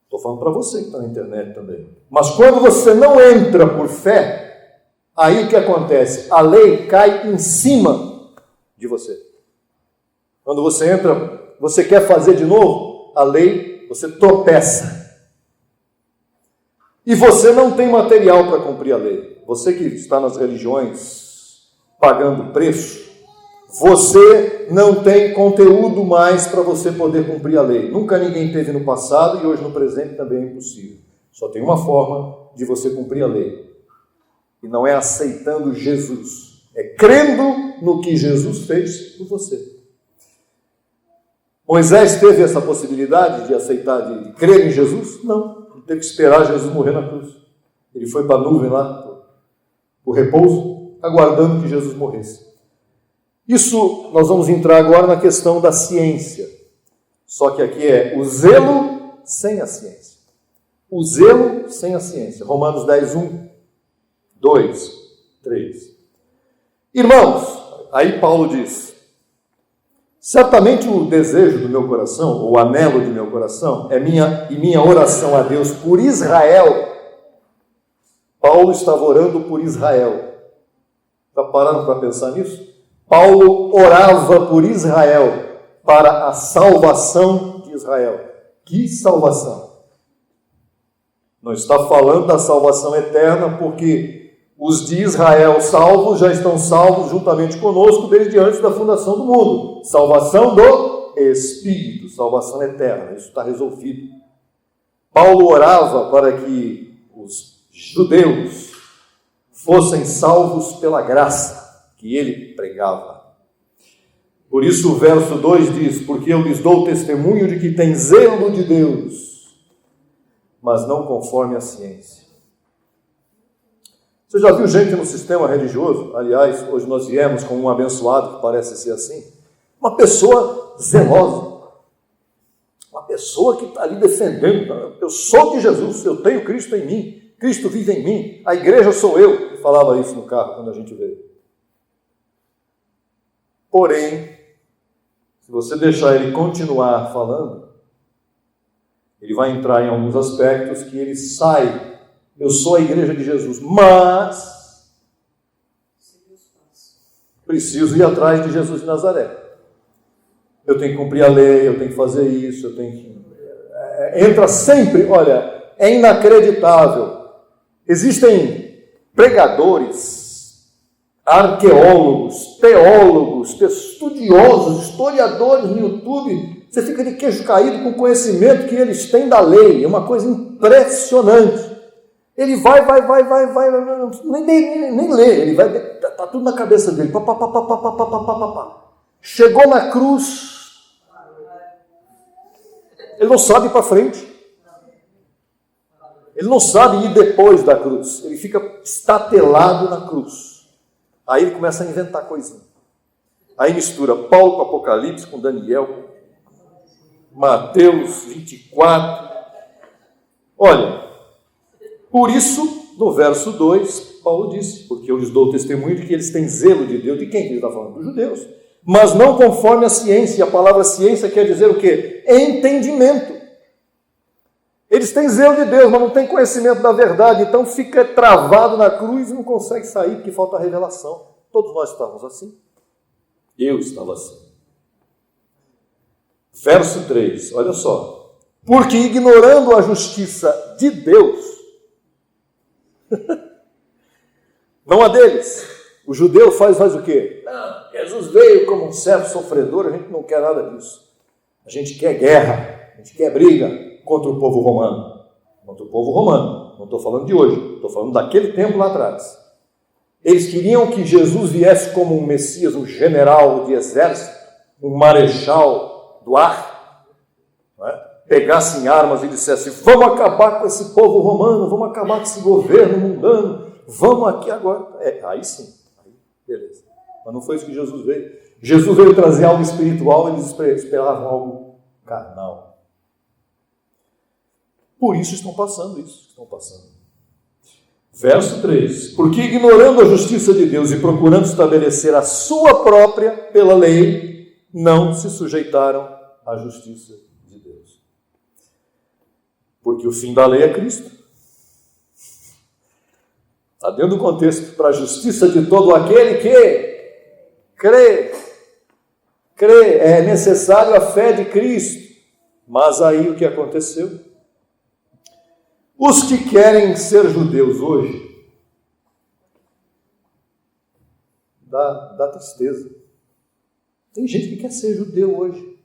Estou falando para você que está na internet também. Mas quando você não entra por fé, aí o que acontece? A lei cai em cima de você. Quando você entra, você quer fazer de novo, a lei, você tropeça. E você não tem material para cumprir a lei. Você que está nas religiões pagando preço, você não tem conteúdo mais para você poder cumprir a lei. Nunca ninguém teve no passado e hoje no presente também é impossível. Só tem uma forma de você cumprir a lei. E não é aceitando Jesus. É crendo no que Jesus fez por você. Moisés teve essa possibilidade de aceitar, de crer em Jesus? Não. Ele teve que esperar Jesus morrer na cruz. Ele foi para a nuvem lá, o repouso, aguardando que Jesus morresse. Isso, nós vamos entrar agora na questão da ciência. Só que aqui é o zelo sem a ciência. O zelo sem a ciência. Romanos 10, 1, 2, 3. Irmãos, aí Paulo diz: certamente o desejo do meu coração, o anelo de meu coração, é minha oração a Deus por Israel. Paulo estava orando por Israel. Está parando para pensar nisso? Paulo orava por Israel, para a salvação de Israel. Que salvação! Não está falando da salvação eterna, porque os de Israel salvos já estão salvos juntamente conosco desde antes da fundação do mundo. Salvação do Espírito, salvação eterna, isso está resolvido. Paulo orava para que os judeus fossem salvos pela graça que ele pregava. Por isso o verso 2 diz: porque eu lhes dou testemunho de que tem zelo de Deus, mas não conforme a ciência. Você já viu gente no sistema religioso? Aliás, hoje nós viemos com um abençoado que parece ser assim. Uma pessoa zelosa. Uma pessoa que está ali defendendo. Eu sou de Jesus, eu tenho Cristo em mim. Cristo vive em mim. A igreja sou eu. Ele falava isso no carro quando a gente veio. Porém, se você deixar ele continuar falando, ele vai entrar em alguns aspectos que ele sai. Eu sou a igreja de Jesus, mas preciso ir atrás de Jesus de Nazaré. Eu tenho que cumprir a lei, eu tenho que fazer isso, eu tenho que... Entra sempre, olha, é inacreditável. Existem pregadores, arqueólogos, teólogos, estudiosos, historiadores no YouTube. Você fica de queixo caído com o conhecimento que eles têm da lei. É uma coisa impressionante. Ele vai, nem lê, ele vai, tá tudo na cabeça dele. Chegou na cruz, ele não sabe ir para frente. Ele não sabe ir depois da cruz. Ele fica estatelado na cruz. Aí ele começa a inventar coisinha. Aí mistura Paulo com Apocalipse, com Daniel, Mateus 24. Olha, por isso, no verso 2, Paulo disse: porque eu lhes dou testemunho de que eles têm zelo de Deus. De quem que ele está falando? Dos judeus. Mas não conforme a ciência. A palavra ciência quer dizer o quê? Entendimento. Eles têm zelo de Deus, mas não têm conhecimento da verdade. Então fica travado na cruz e não consegue sair, porque falta a revelação. Todos nós estávamos assim. Eu estava assim. Verso 3, olha só. Porque ignorando a justiça de Deus, não a deles. O judeu faz o quê? Não, Jesus veio como um servo sofredor, a gente não quer nada disso. A gente quer guerra, a gente quer briga contra o povo romano. Contra o povo romano. Não estou falando de hoje, estou falando daquele tempo lá atrás. Eles queriam que Jesus viesse como um Messias, um general de exército, um marechal do ar, não é? Pegassem armas e dissessem: vamos acabar com esse povo romano, vamos acabar com esse governo mundano, vamos aqui agora. Aí sim, aí, beleza. Mas não foi isso que Jesus veio. Jesus veio trazer algo espiritual, eles esperavam algo carnal. Por isso estão passando isso, estão passando. Verso 3. Porque ignorando a justiça de Deus e procurando estabelecer a sua própria pela lei, não se sujeitaram à justiça de Deus. Porque o fim da lei é Cristo. Está dentro do contexto para a justiça de todo aquele que crê. Crê, é necessário a fé de Cristo. Mas aí o que aconteceu? Os que querem ser judeus hoje, dá tristeza. Tem gente que quer ser judeu hoje.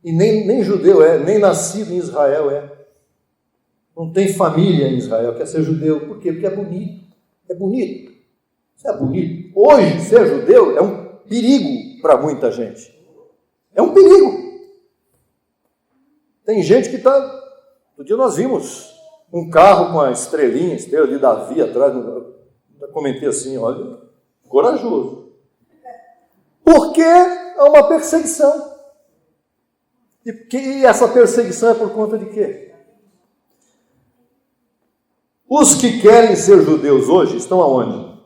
E nem judeu é, nem nascido em Israel é. Não tem família em Israel, quer ser judeu. Por quê? Porque é bonito. É bonito. Isso é bonito. Hoje, ser judeu é um perigo para muita gente. É um perigo. Tem gente que está... Outro dia nós vimos um carro com a estrelinha, estrela de Davi atrás. Eu comentei assim, olha, corajoso. Porque é uma perseguição. E essa perseguição é por conta de quê? Os que querem ser judeus hoje estão aonde?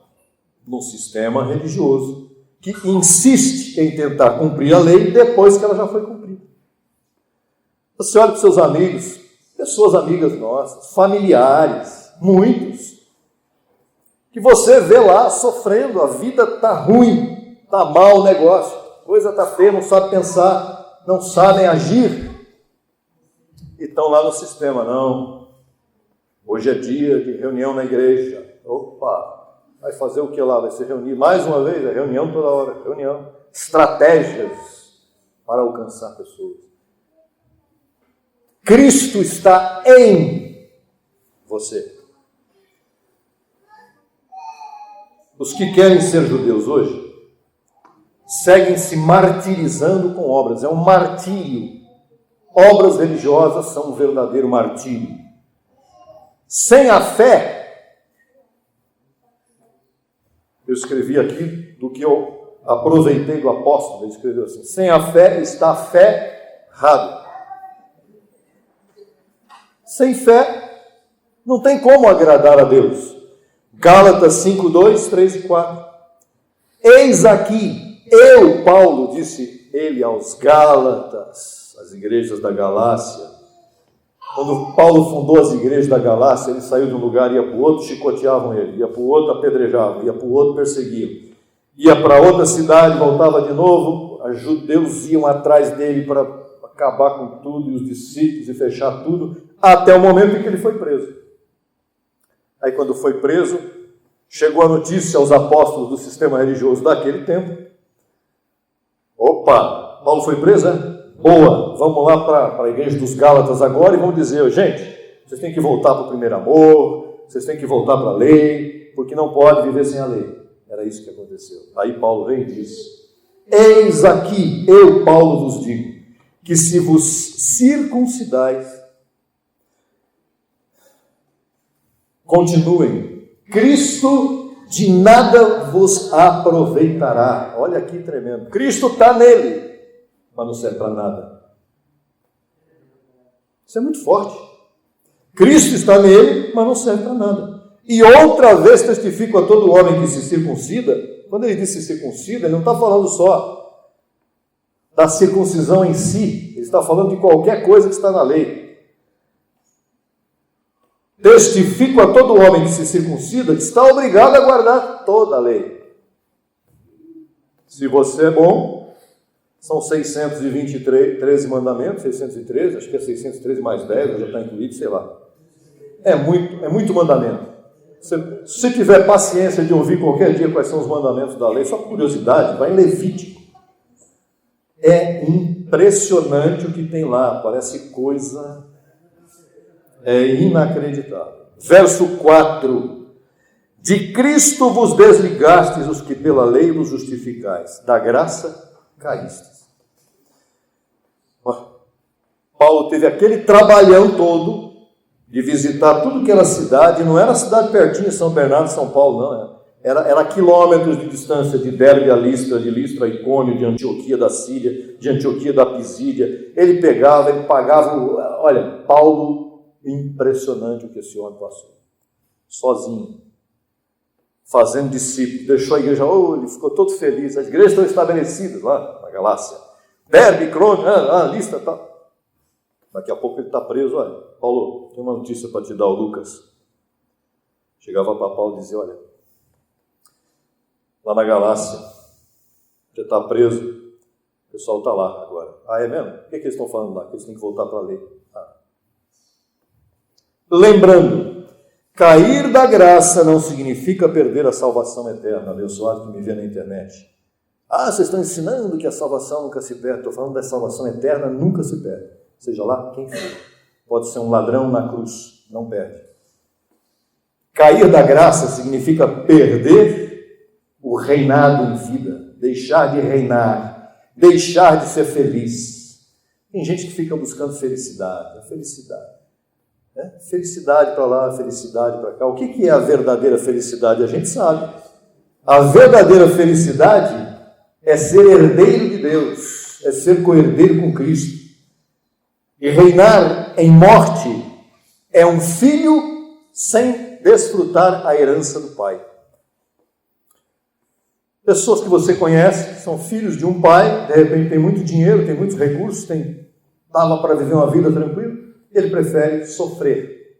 Num sistema religioso que insiste em tentar cumprir a lei depois que ela já foi cumprida. Você olha para os seus amigos, pessoas amigas nossas, familiares, muitos, que você vê lá sofrendo, a vida está ruim, está mal o negócio, a coisa está feia, não sabe pensar, não sabem agir. e estão lá no sistema. Não, hoje é dia de reunião na igreja. Opa, vai fazer o que lá? Vai se reunir mais uma vez? É reunião toda hora, reunião. Estratégias para alcançar pessoas. Cristo está em você. Os que querem ser judeus hoje seguem se martirizando com obras. É um martírio. Obras religiosas são um verdadeiro martírio. Sem a fé, eu escrevi aqui do que eu aproveitei do apóstolo, ele escreveu assim: sem a fé está ferrado. Sem fé, não tem como agradar a Deus. Gálatas 5, 2, 3 e 4. Eis aqui, eu, Paulo, disse ele aos Gálatas, as igrejas da Galácia. Quando Paulo fundou as igrejas da Galácia, ele saiu de um lugar, ia para o outro, chicoteavam ele, ia para o outro, apedrejavam, ia para o outro, perseguiam. Ia para outra cidade, voltava de novo, os judeus iam atrás dele para acabar com tudo, e os discípulos, e fechar tudo, até o momento em que ele foi preso. Aí quando foi preso, chegou a notícia aos apóstolos do sistema religioso daquele tempo. Opa, Paulo foi preso, é? Boa, vamos lá para a igreja dos Gálatas agora e vamos dizer: gente, vocês têm que voltar para o primeiro amor, vocês têm que voltar para a lei, porque não pode viver sem a lei. Era isso que aconteceu. Aí Paulo vem e diz: eis aqui, eu, Paulo, vos digo, que se vos circuncidais, continuem, Cristo de nada vos aproveitará. Olha que tremendo. Cristo está nele, mas não serve para nada. Isso é muito forte. Cristo está nele, mas não serve para nada. E outra vez testifico a todo homem que se circuncida. Quando ele diz se circuncida, ele não está falando só da circuncisão em si, ele está falando de qualquer coisa que está na lei. Testifico a todo homem que se circuncida que está obrigado a guardar toda a lei. Se você é bom, são 613 mandamentos, 613, acho que é 613 mais 10, já está incluído, sei lá. É muito mandamento. Se você tiver paciência de ouvir qualquer dia quais são os mandamentos da lei, só por curiosidade, vai em Levítico. É impressionante o que tem lá, parece coisa... É inacreditável. Verso 4. De Cristo vos desligastes os que pela lei vos justificais, da graça caístes. Paulo teve aquele trabalhão todo de visitar tudo que era cidade, não era cidade pertinho, São Bernardo, São Paulo, não. Era quilômetros de distância de Derbe a Listra, de Listra a Icônio, de Antioquia da Síria, de Antioquia da Pisídia. Ele pegava, ele pagava. Olha, Paulo... Impressionante o que esse homem passou. Sozinho. Fazendo discípulos. Deixou a igreja, ele ficou todo feliz. As igrejas estão estabelecidas lá na Galácia. Derbe, Crônio, Listra, tá. Daqui a pouco ele está preso. Olha, Paulo, tem uma notícia para te dar, o Lucas. Chegava para Paulo e dizia: olha, lá na Galácia, você está preso, o pessoal está lá agora. Ah, é mesmo? O que eles estão falando lá? Que eles têm que voltar para a lei. Lembrando, cair da graça não significa perder a salvação eterna. Abençoado que me vê na internet. Vocês estão ensinando que a salvação nunca se perde. Estou falando da salvação eterna, nunca se perde. Seja lá quem for. Pode ser um ladrão na cruz, não perde. Cair da graça significa perder o reinado em vida. Deixar de reinar. Deixar de ser feliz. Tem gente que fica buscando felicidade. A felicidade. Felicidade para lá, felicidade para cá. O que é a verdadeira felicidade? A gente sabe. A verdadeira felicidade é ser herdeiro de Deus, é ser co-herdeiro com Cristo. E reinar em morte é um filho sem desfrutar a herança do pai. Pessoas que você conhece, que são filhos de um pai, de repente tem muito dinheiro, tem muitos recursos, dava para viver uma vida tranquila, ele prefere sofrer.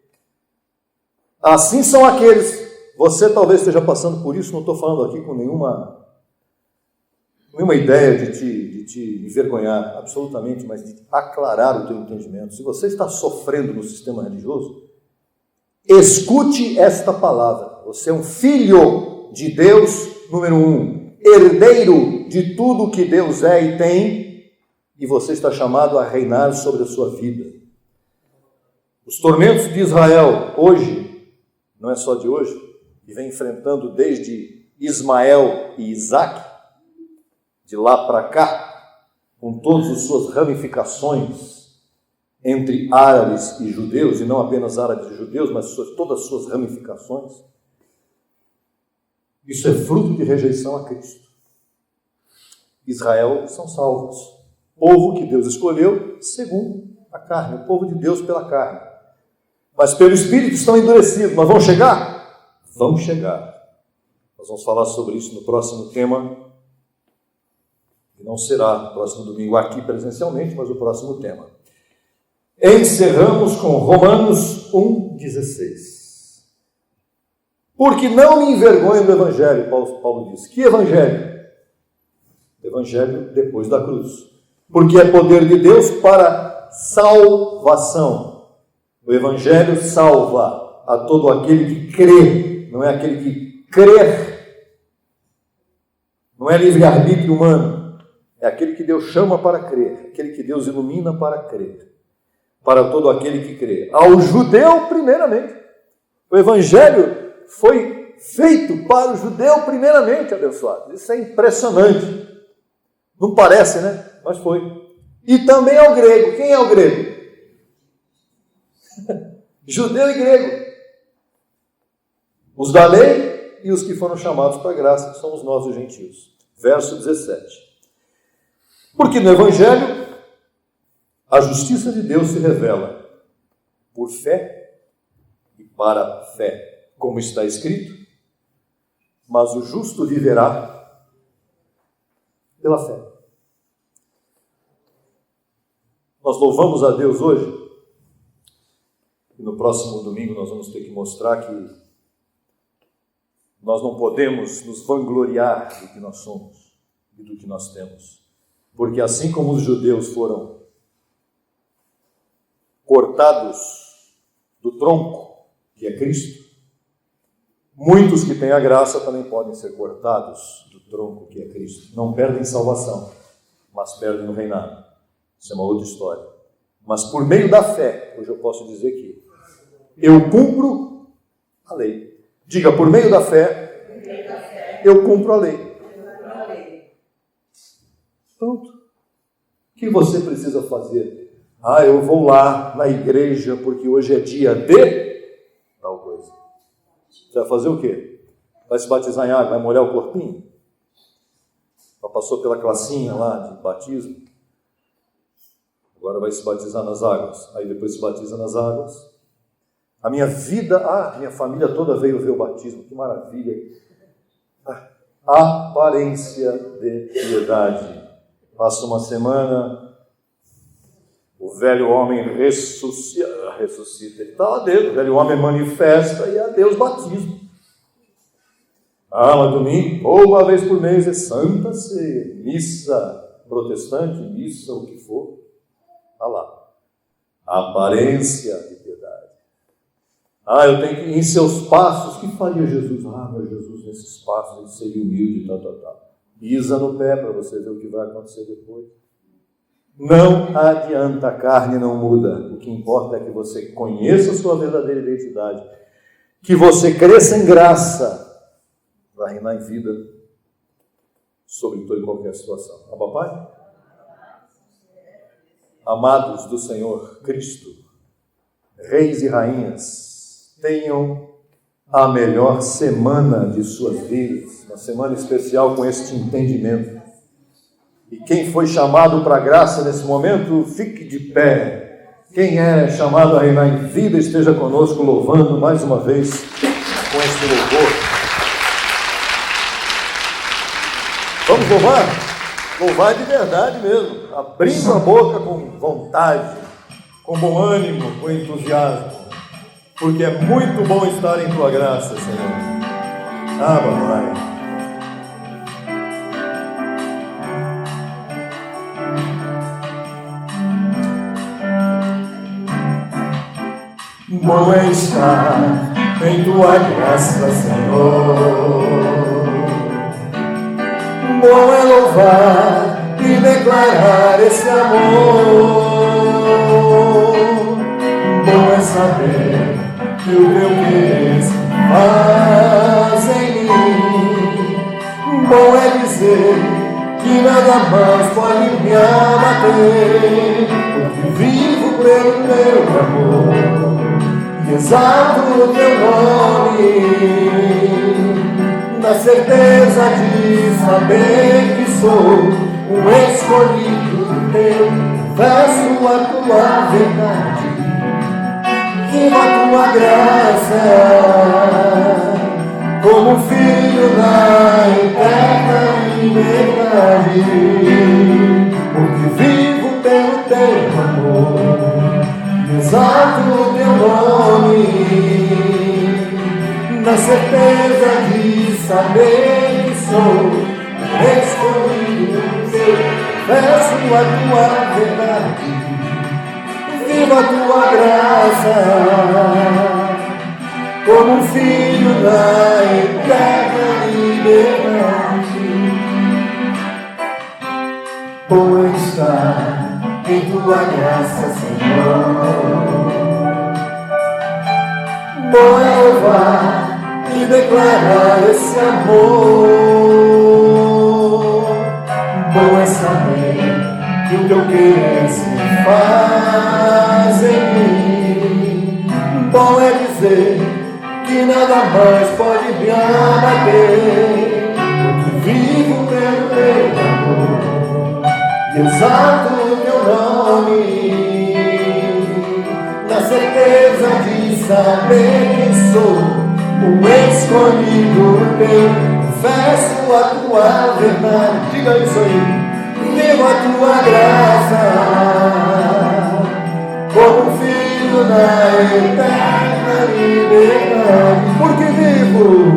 Assim são aqueles, você talvez esteja passando por isso, não estou falando aqui com nenhuma nenhuma ideia de te envergonhar, absolutamente, mas de aclarar o teu entendimento. Se você está sofrendo no sistema religioso, escute esta palavra. Você é um filho de Deus, número 1, herdeiro de tudo que Deus é e tem, e você está chamado a reinar sobre a sua vida. Os tormentos de Israel, hoje, não é só de hoje, que vem enfrentando desde Ismael e Isaac, de lá para cá, com todas as suas ramificações entre árabes e judeus, e não apenas árabes e judeus, mas todas as suas ramificações, isso é fruto de rejeição a Cristo. Israel são salvos, povo que Deus escolheu segundo a carne, o povo de Deus pela carne. Mas pelo Espírito estão endurecidos. Mas vão chegar? Vão chegar. Nós vamos falar sobre isso no próximo tema, que não será no próximo domingo aqui presencialmente, mas o próximo tema. Encerramos com Romanos 1,16. Porque não me envergonho do Evangelho, Paulo diz. Que Evangelho? Evangelho depois da cruz. Porque é poder de Deus para salvação. O Evangelho salva a todo aquele que crê, não é aquele que crer. Não é livre-arbítrio humano, é aquele que Deus chama para crer, aquele que Deus ilumina para crer, para todo aquele que crê. Ao judeu, primeiramente. O Evangelho foi feito para o judeu, primeiramente, abençoado. Isso é impressionante. Não parece, né? Mas foi. E também ao grego. Quem é o grego? Judeu e grego, os da lei e os que foram chamados para a graça, que somos nós os gentios. Verso 17. Porque no Evangelho a justiça de Deus se revela por fé e para fé, como está escrito, mas o justo viverá pela fé. Nós louvamos a Deus hoje. E no próximo domingo nós vamos ter que mostrar que nós não podemos nos vangloriar do que nós somos e do que nós temos. Porque assim como os judeus foram cortados do tronco, que é Cristo, muitos que têm a graça também podem ser cortados do tronco, que é Cristo. Não perdem salvação, mas perdem o reinado. Isso é uma outra história. Mas por meio da fé, hoje eu posso dizer que eu cumpro a lei. Diga, por meio da fé, eu cumpro a lei. Pronto. O que você precisa fazer? Eu vou lá na igreja porque hoje é dia de tal coisa. Você vai fazer o quê? Vai se batizar em água? Vai molhar o corpinho? Já passou pela classinha lá de batismo? Agora vai se batizar nas águas. Aí depois se batiza nas águas. A minha vida, minha família toda veio ver o batismo, que maravilha. Aparência de piedade. Passa uma semana, o velho homem ressuscita, ele está lá dentro, o velho homem manifesta e a Deus batismo. Mas domingo, ou uma vez por mês, é Santa Ceia, missa protestante, missa, o que for. Está lá. Aparência de piedade. Eu tenho que ir em seus passos. O que faria Jesus? Meu Jesus, nesses passos, ele seria humilde, tal. Pisa no pé para você ver o que vai acontecer depois. Não adianta, a carne não muda. O que importa é que você conheça a sua verdadeira identidade, que você cresça em graça, para reinar em vida sobre toda e qualquer situação. Papai? Amados do Senhor Cristo, reis e rainhas, tenham a melhor semana de suas vidas, uma semana especial com este entendimento. E quem foi chamado para a graça nesse momento, fique de pé. Quem é chamado a reinar em vida, esteja conosco louvando mais uma vez com este louvor. Vamos louvar? Louvar de verdade mesmo, abrindo a boca com vontade, com bom ânimo, com entusiasmo. Porque é muito bom estar em Tua graça, Senhor. Papai. bom é estar em tua graça, Senhor. Bom é louvar e declarar esse amor. Bom é saber que o teu querer se faz em mim. Bom é dizer que nada mais pode me abater, porque vivo pelo teu amor e exalto o teu nome, na certeza de saber que sou um escolhido teu. Peço a tua verdade, viva a tua graça, como filho da eterna liberdade, porque vivo pelo teu amor, exalto o teu nome, na certeza de saber que sou escolhido teu. Peço a tua verdade, viva a tua graça, como filho da eterna liberdade. Bom é estar em tua graça, Senhor. Bom é louvar e declarar esse amor. Bom é saber que o teu querer se faz em mim. Bom é dizer que nada mais pode me abater, porque vivo pelo teu amor e exalto o teu nome, na certeza de saber que sou um escolhido teu. Confesso a tua verdade, diga isso aí. Vivo a tua graça, como filho da eterna liberdade, porque vivo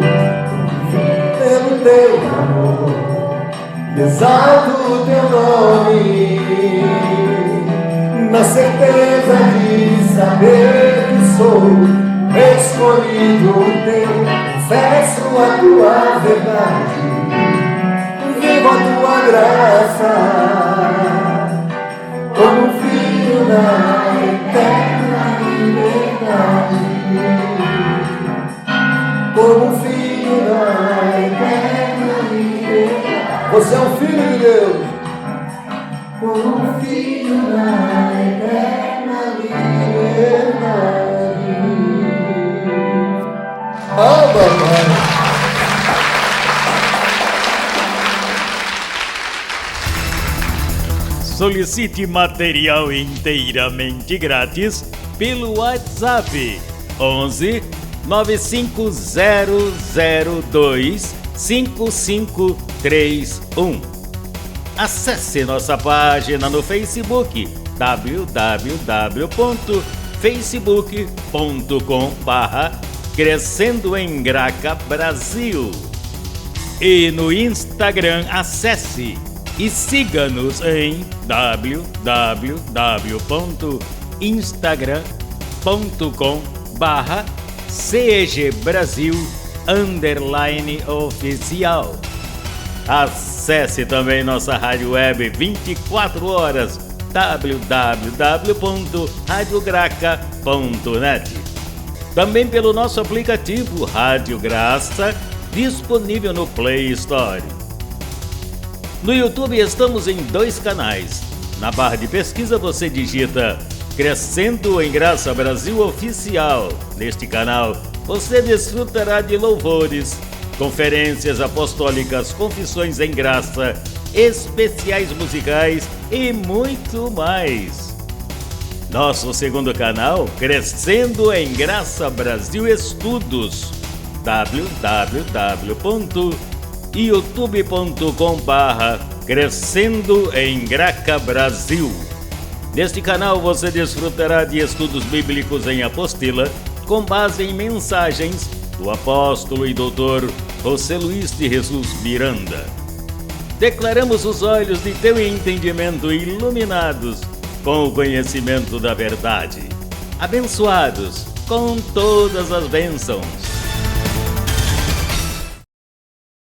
pelo teu amor, exalto o teu nome, na certeza de saber que sou escolhido teu. Confesso a tua verdade, vivo a tua graça, como filho da eterna liberdade, como filho da eterna liberdade. Você é um filho de Deus, como filho da eterna liberdade. Papai. Solicite material inteiramente grátis pelo WhatsApp 11 95002 5531. Acesse nossa página no Facebook www.facebook.com/Crescendo em Graca Brasil. E no Instagram acesse e siga-nos em www.instagram.com/CEGBrasil_oficial. Acesse também nossa rádio web 24 horas www.radiograca.net. Também pelo nosso aplicativo Rádio Graça, disponível no Play Store. No YouTube estamos em 2 canais. Na barra de pesquisa você digita Crescendo em Graça Brasil Oficial. Neste canal você desfrutará de louvores, conferências apostólicas, confissões em graça, especiais musicais e muito mais. Nosso segundo canal, Crescendo em Graça Brasil Estudos, www.youtube.com/Crescendo em Graca Brasil. Neste canal você desfrutará de estudos bíblicos em apostila, com base em mensagens do apóstolo e doutor José Luiz de Jesus Miranda. Declaramos os olhos de teu entendimento iluminados com o conhecimento da verdade. Abençoados com todas as bênçãos.